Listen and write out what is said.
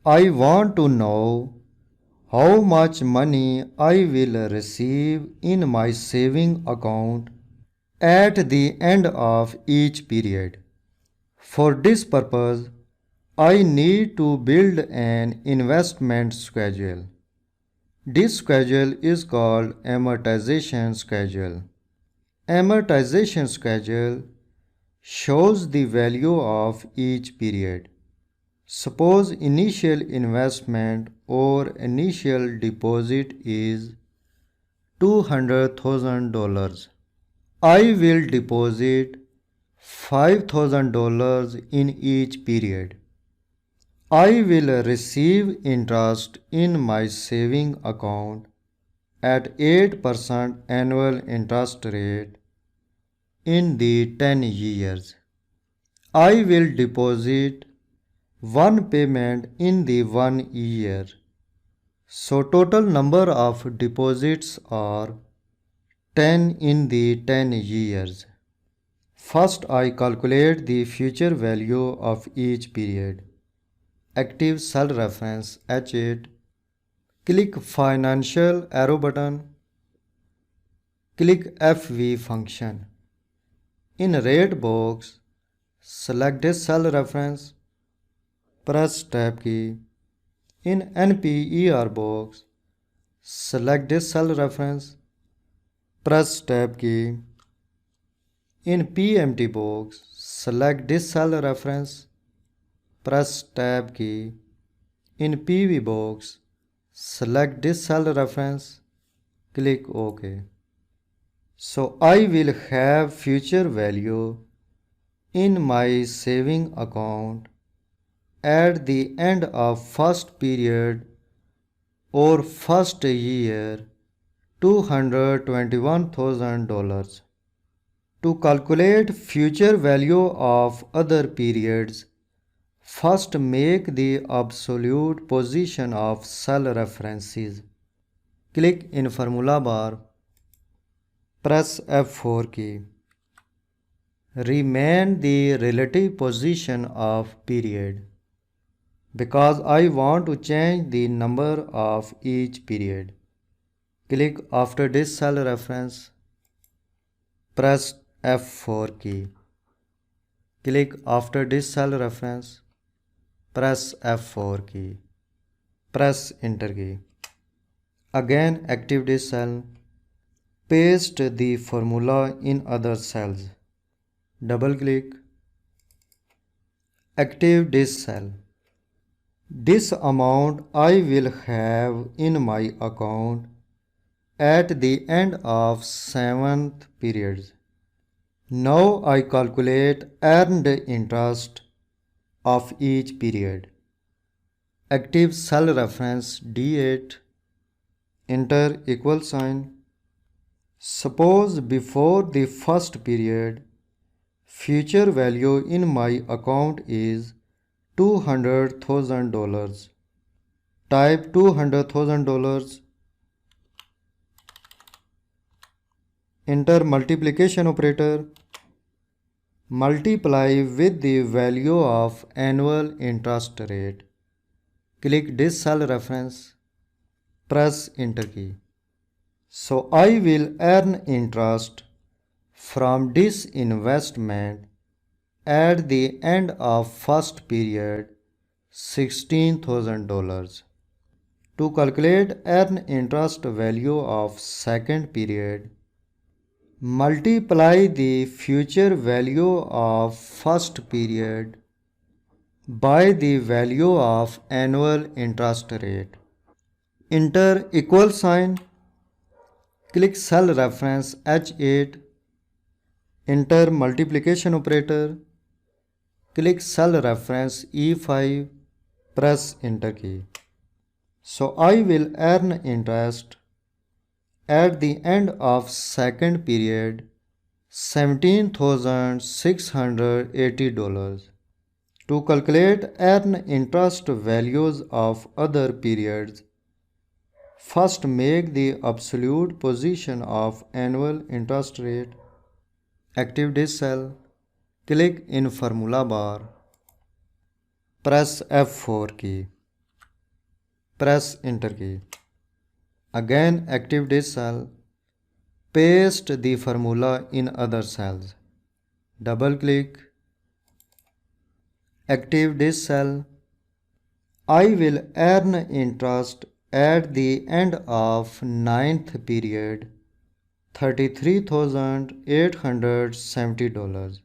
I want to know how much money I will receive in my saving account at the end of each period. For this purpose, I need to build an investment schedule. This schedule is called amortization schedule. Amortization schedule shows the value of each period. Suppose initial investment or initial deposit is $200,000. I will deposit $5,000 in each period. I will receive interest in my saving account at 8% annual interest rate in the 10 years. I will deposit one payment in the 1 year. So total number of deposits are 10 in the 10 years. First I calculate the future value of each period. Active cell reference H8. Click financial arrow button. Click FV function. In rate box, select this cell reference. Press tab key. In NPER box, select this cell reference. Press tab key. In PMT box, select this cell reference. Press tab key. In PV box, select this cell reference. Click OK. So I will have future value in my saving account at the end of first period or first year $221,000. To calculate future value of other periods, first make the absolute position of cell references. Click in formula bar. Press F4 key. Remain the relative position of period. Because I want to change the number of each period. Click after this cell reference. Press F4 key. Click after this cell reference. Press F4 key. Press enter key. Again active this cell. Paste the formula in other cells. Double click. Active this cell. This amount I will have in my account at the end of 7th period. Now I calculate earned interest of each period. Active cell reference D8. Enter equal sign. Suppose before the first period, future value in my account is $200,000. Type $200,000. Enter multiplication operator. Multiply with the value of annual interest rate. Click this cell reference. Press enter key. So I will earn interest from this investment at the end of first period $16,000. To calculate earn interest value of second period, multiply the future value of first period by the value of annual interest rate. Enter equal sign. Click cell reference H8. Enter multiplication operator. Click cell reference E5. Press enter key. So I will earn interest at the end of second period $17,680. To calculate earn interest values of other periods, first make the absolute position of annual interest rate. Active this cell. Click in formula bar. Press F4 key. Press enter key. Again active this cell. Paste the formula in other cells. Double click. Active this cell. I will earn interest at the end of 9th period $33,870.